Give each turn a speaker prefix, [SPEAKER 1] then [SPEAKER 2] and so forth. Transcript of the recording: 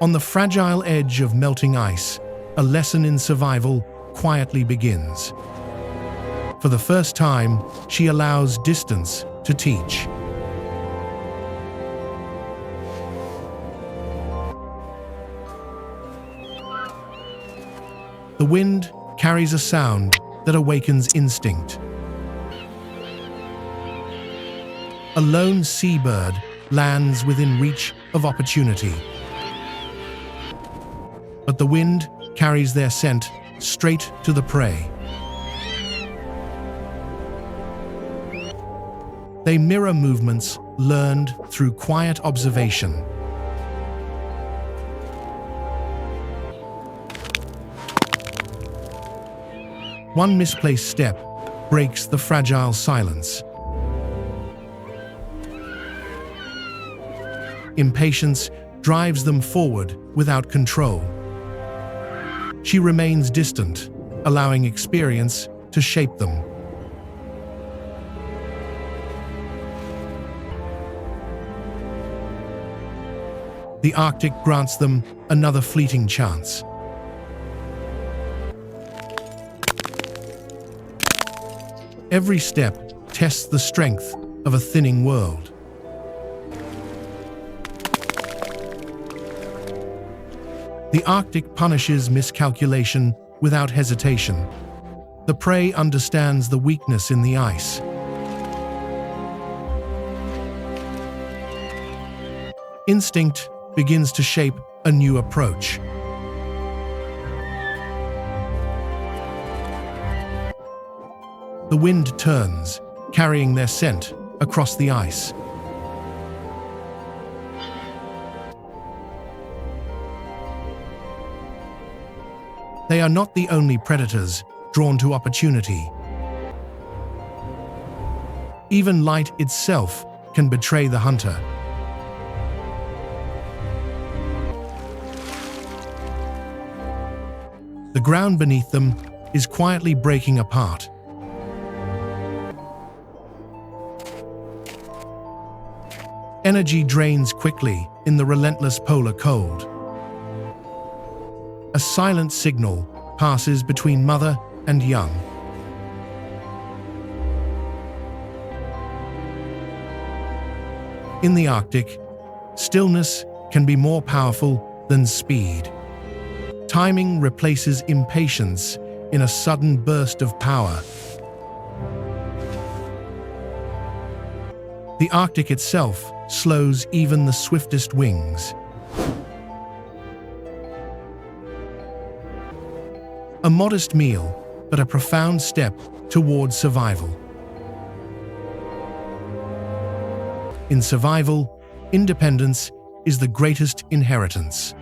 [SPEAKER 1] On the fragile edge of melting ice, a lesson in survival quietly begins. For the first time, she allows distance to teach. The wind carries a sound that awakens instinct. A lone seabird lands within reach of opportunity. But the wind carries their scent straight to the prey. They mirror movements learned through quiet observation. One misplaced step breaks the fragile silence. Impatience drives them forward without control. She remains distant, allowing experience to shape them. The Arctic grants them another fleeting chance. Every step tests the strength of a thinning world. The Arctic punishes miscalculation without hesitation. The prey understands the weakness in the ice. Instinct begins to shape a new approach. The wind turns, carrying their scent across the ice. They are not the only predators drawn to opportunity. Even light itself can betray the hunter. The ground beneath them is quietly breaking apart. Energy drains quickly in the relentless polar cold. A silent signal passes between mother and young. In the Arctic, stillness can be more powerful than speed. Timing replaces impatience in a sudden burst of power. The Arctic itself slows even the swiftest wings. A modest meal, but a profound step towards survival. In survival, independence is the greatest inheritance.